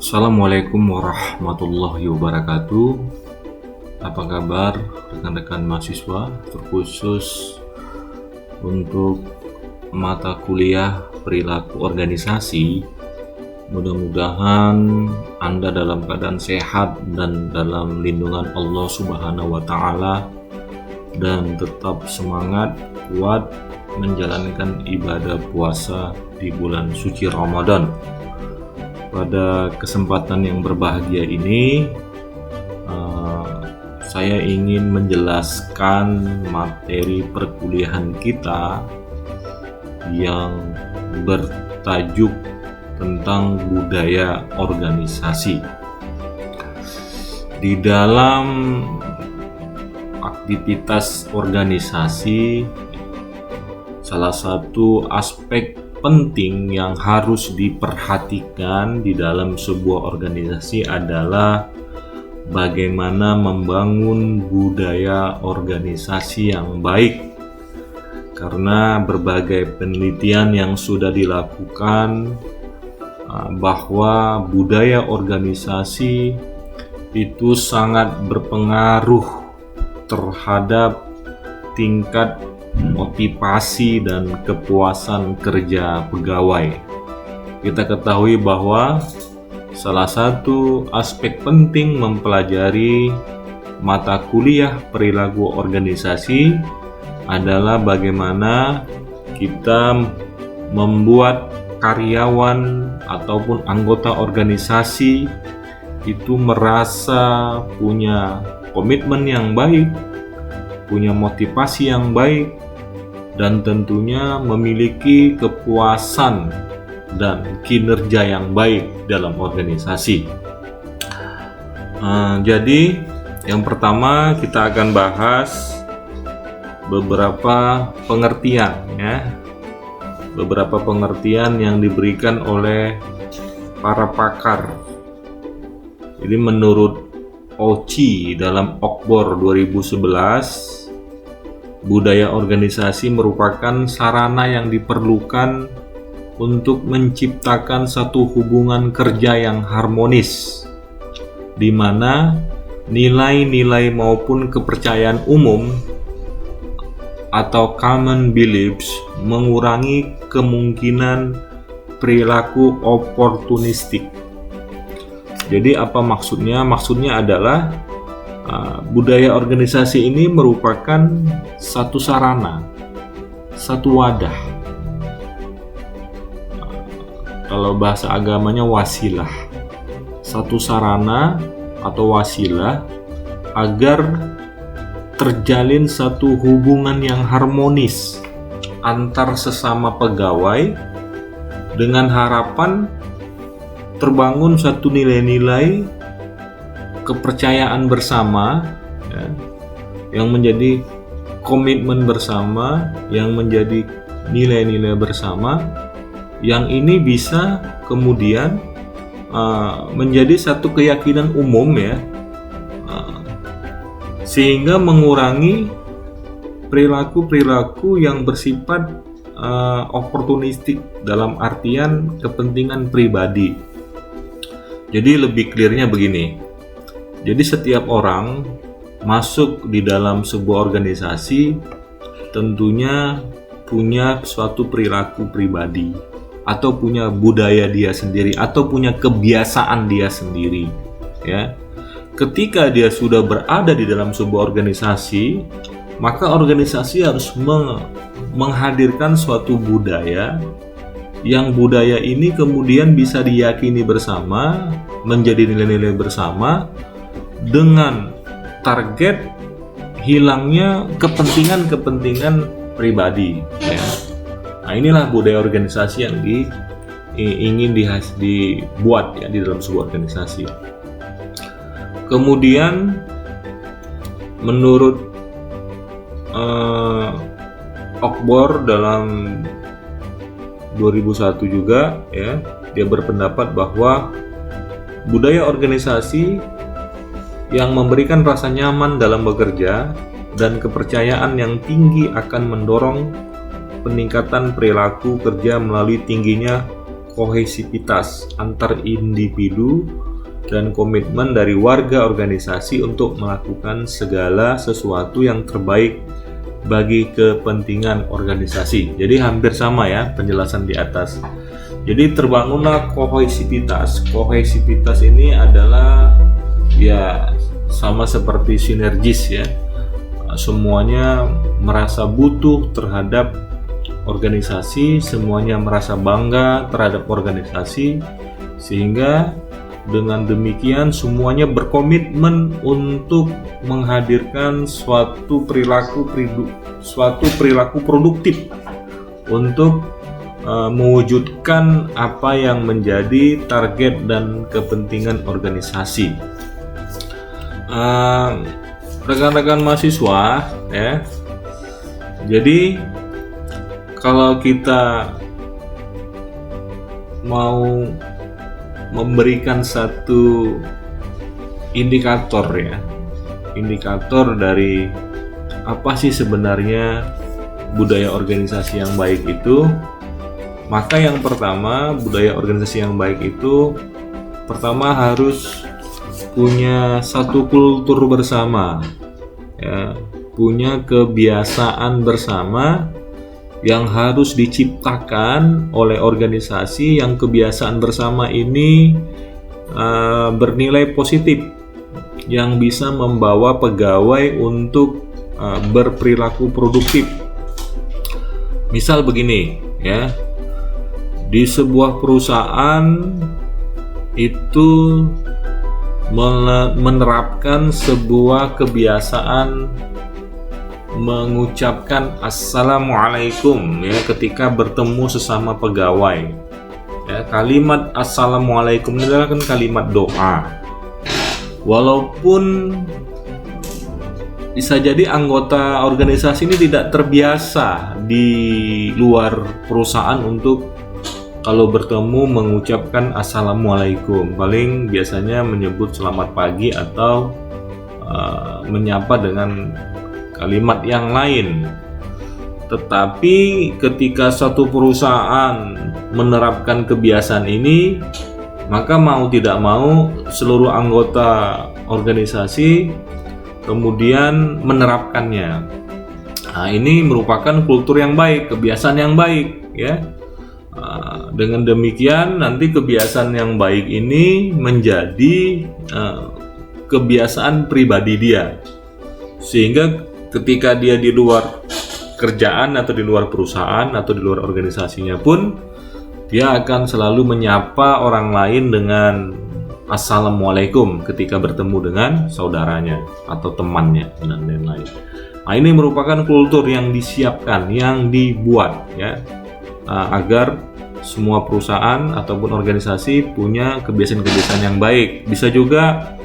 Assalamualaikum warahmatullahi wabarakatuh. Apa kabar rekan-rekan mahasiswa, terkhusus untuk mata kuliah perilaku organisasi? Mudah-mudahan Anda dalam keadaan sehat dan dalam lindungan Allah Subhanahu wa Ta'ala, dan tetap semangat, kuat menjalankan ibadah puasa di bulan suci Ramadan. Pada kesempatan yang berbahagia ini, saya ingin menjelaskan materi perkuliahan kita yang bertajuk tentang budaya organisasi. Di dalam aktivitas organisasi, salah satu aspek penting yang harus diperhatikan di dalam sebuah organisasi adalah bagaimana membangun budaya organisasi yang baik. Karena berbagai penelitian yang sudah dilakukan bahwa budaya organisasi itu sangat berpengaruh terhadap tingkat motivasi dan kepuasan kerja pegawai. Kita ketahui bahwa salah satu aspek penting mempelajari mata kuliah perilaku organisasi adalah bagaimana kita membuat karyawan ataupun anggota organisasi itu merasa punya komitmen yang baik, punya motivasi yang baik, dan tentunya memiliki kepuasan dan kinerja yang baik dalam organisasi. Jadi yang pertama kita akan bahas beberapa pengertian, beberapa pengertian yang diberikan oleh para pakar. Jadi menurut Ochi dalam Okbor 2011, budaya organisasi merupakan sarana yang diperlukan untuk menciptakan satu hubungan kerja yang harmonis, di mana nilai-nilai maupun kepercayaan umum atau common beliefs mengurangi kemungkinan perilaku oportunistik. Jadi apa maksudnya? Maksudnya adalah budaya organisasi ini merupakan satu sarana, satu wadah. Kalau bahasa agamanya wasilah, satu sarana atau wasilah agar terjalin satu hubungan yang harmonis antar sesama pegawai dengan harapan terbangun satu nilai-nilai kepercayaan bersama, yang menjadi komitmen bersama, yang menjadi nilai-nilai bersama, yang ini bisa kemudian menjadi satu keyakinan umum, sehingga mengurangi perilaku-perilaku yang bersifat oportunistik dalam artian kepentingan pribadi. Jadi lebih clearnya begini. Jadi setiap orang masuk di dalam sebuah organisasi tentunya punya suatu perilaku pribadi, atau punya budaya dia sendiri, atau punya kebiasaan dia sendiri, Ketika dia sudah berada di dalam sebuah organisasi, maka organisasi harus menghadirkan suatu budaya, yang budaya ini kemudian bisa diyakini bersama, menjadi nilai-nilai bersama, dengan target hilangnya kepentingan-kepentingan pribadi. Nah, inilah budaya organisasi yang ingin dibuat di dalam sebuah organisasi. Kemudian menurut Okbor dalam 2001 juga, dia berpendapat bahwa budaya organisasi yang memberikan rasa nyaman dalam bekerja dan kepercayaan yang tinggi akan mendorong peningkatan perilaku kerja melalui tingginya kohesivitas antar individu dan komitmen dari warga organisasi untuk melakukan segala sesuatu yang terbaik bagi kepentingan organisasi. Jadi hampir sama ya penjelasan di atas. Jadi terbangunlah kohesivitas. Kohesivitas ini adalah ya sama seperti sinergis ya. Semuanya merasa butuh terhadap organisasi, semuanya merasa bangga terhadap organisasi, sehingga dengan demikian semuanya berkomitmen untuk menghadirkan suatu perilaku produktif untuk mewujudkan apa yang menjadi target dan kepentingan organisasi. Rekan-rekan mahasiswa ya. Jadi kalau kita mau memberikan satu indikator ya, indikator dari apa sih sebenarnya budaya organisasi yang baik itu, maka yang pertama, budaya organisasi yang baik itu pertama harus punya satu kultur bersama ya, punya kebiasaan bersama yang harus diciptakan oleh organisasi, yang kebiasaan bersama ini bernilai positif, yang bisa membawa pegawai untuk berperilaku produktif. Misal begini ya, di sebuah perusahaan itu menerapkan sebuah kebiasaan mengucapkan assalamualaikum ya ketika bertemu sesama pegawai ya. Kalimat assalamualaikum ini adalah kan kalimat doa, walaupun bisa jadi anggota organisasi ini tidak terbiasa di luar perusahaan untuk kalau bertemu mengucapkan assalamualaikum, paling biasanya menyebut selamat pagi atau menyapa dengan kalimat yang lain. Tetapi ketika satu perusahaan menerapkan kebiasaan ini, maka mau tidak mau seluruh anggota organisasi kemudian menerapkannya. Nah, ini merupakan kultur yang baik, kebiasaan yang baik ya. Dengan demikian nanti kebiasaan yang baik ini menjadi kebiasaan pribadi dia, sehingga ketika dia di luar kerjaan atau di luar perusahaan atau di luar organisasinya pun dia akan selalu menyapa orang lain dengan assalamualaikum ketika bertemu dengan saudaranya atau temannya dan lain-lain. Nah, ini merupakan kultur yang disiapkan, yang dibuat ya, agar semua perusahaan ataupun organisasi punya kebiasaan-kebiasaan yang baik. Bisa juga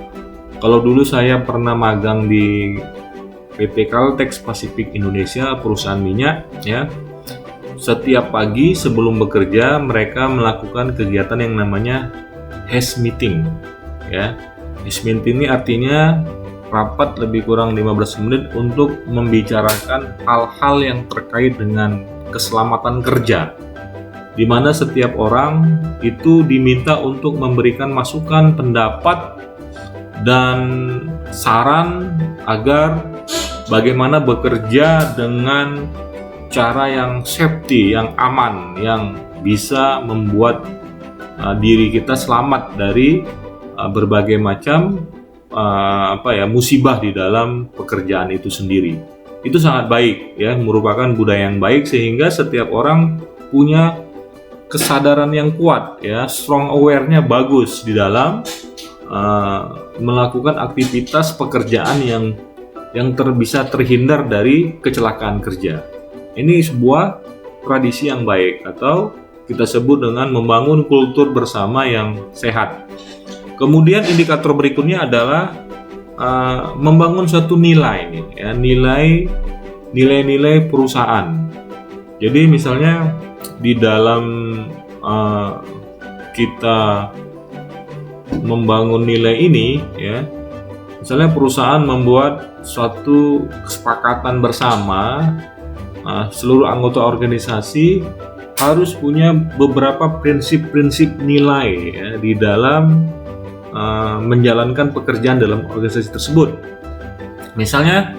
kalau dulu saya pernah magang di PT Caltex Pacific Indonesia, perusahaan minyak ya. Setiap pagi sebelum bekerja mereka melakukan kegiatan yang namanya HAS meeting ya. HAS meeting ini artinya rapat lebih kurang 15 menit untuk membicarakan hal-hal yang terkait dengan keselamatan kerja, di mana setiap orang itu diminta untuk memberikan masukan, pendapat dan saran agar bagaimana bekerja dengan cara yang safety, yang aman, yang bisa membuat diri kita selamat dari berbagai macam musibah di dalam pekerjaan itu sendiri. Itu sangat baik ya, merupakan budaya yang baik sehingga setiap orang punya kesadaran yang kuat ya, strong aware-nya bagus di dalam melakukan aktivitas pekerjaan yang bisa terhindar dari kecelakaan kerja. Ini sebuah tradisi yang baik atau kita sebut dengan membangun kultur bersama yang sehat. Kemudian indikator berikutnya adalah membangun suatu nilai ya, nilai-nilai perusahaan. Jadi misalnya di dalam kita membangun nilai ini ya, misalnya perusahaan membuat suatu kesepakatan bersama seluruh anggota organisasi harus punya beberapa prinsip-prinsip nilai ya, di dalam menjalankan pekerjaan dalam organisasi tersebut. Misalnya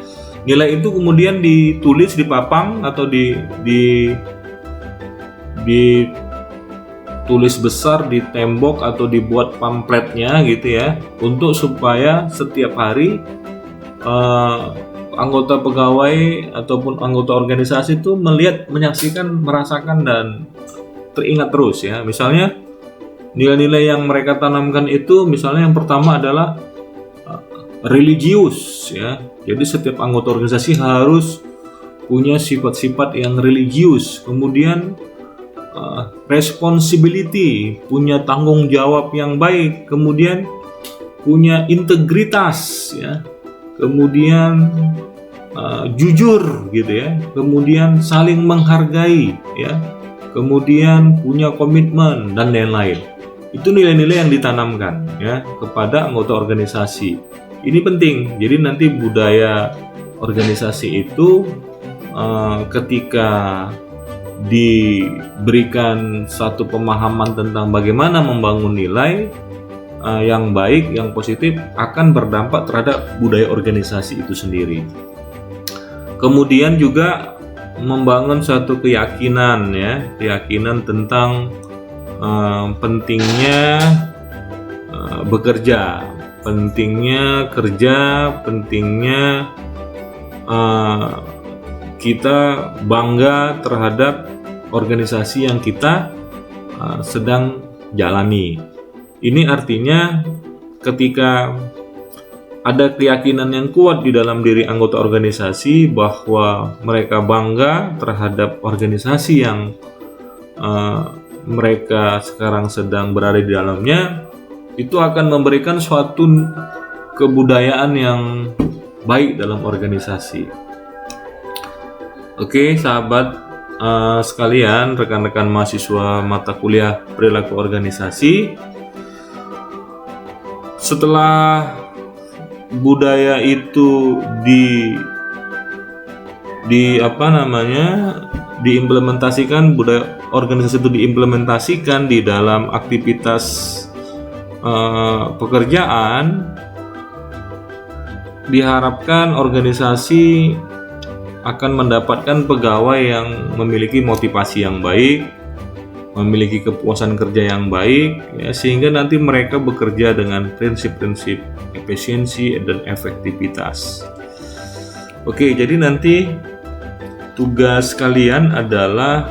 nilai itu kemudian ditulis di papang atau ditulis besar di tembok atau dibuat pamfletnya gitu ya, untuk supaya setiap hari anggota pegawai ataupun anggota organisasi itu melihat, menyaksikan, merasakan dan teringat terus ya. Misalnya nilai-nilai yang mereka tanamkan itu, misalnya yang pertama adalah religius ya. Jadi setiap anggota organisasi harus punya sifat-sifat yang religius. Kemudian responsibility, punya tanggung jawab yang baik. Kemudian punya integritas ya. Kemudian jujur gitu ya. Kemudian saling menghargai ya. Kemudian punya komitmen dan lain-lain. Itu nilai-nilai yang ditanamkan ya kepada anggota organisasi. Ini penting. Jadi nanti budaya organisasi itu ketika diberikan satu pemahaman tentang bagaimana membangun nilai yang baik, yang positif, akan berdampak terhadap budaya organisasi itu sendiri. Kemudian juga membangun suatu keyakinan ya, keyakinan tentang pentingnya bekerja, pentingnya kerja, pentingnya kita bangga terhadap organisasi yang kita sedang jalani. Ini artinya ketika ada keyakinan yang kuat di dalam diri anggota organisasi bahwa mereka bangga terhadap organisasi yang mereka sekarang sedang berada di dalamnya, itu akan memberikan suatu kebudayaan yang baik dalam organisasi. Oke, sahabat sekalian, rekan-rekan mahasiswa mata kuliah perilaku organisasi, setelah budaya itu diimplementasikan, budaya organisasi itu diimplementasikan di dalam aktivitas pekerjaan, diharapkan organisasi akan mendapatkan pegawai yang memiliki motivasi yang baik, memiliki kepuasan kerja yang baik ya, sehingga nanti mereka bekerja dengan prinsip-prinsip efisiensi dan efektivitas. Oke, jadi nanti tugas kalian adalah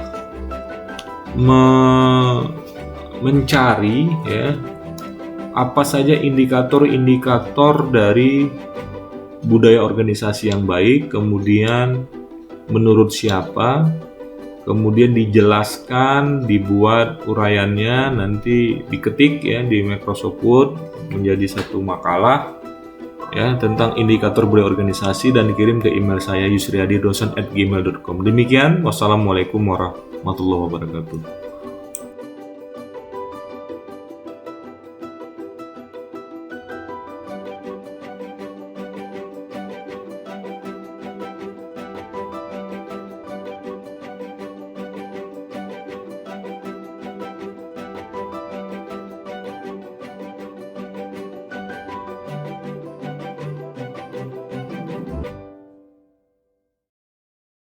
mencari ya apa saja indikator-indikator dari budaya organisasi yang baik, kemudian menurut siapa, kemudian dijelaskan, dibuat uraiannya, nanti diketik ya di Microsoft Word menjadi satu makalah ya tentang indikator budaya organisasi dan dikirim ke email saya yusriadi.dosen@gmail.com. Demikian, wassalamualaikum warahmatullahi wabarakatuh.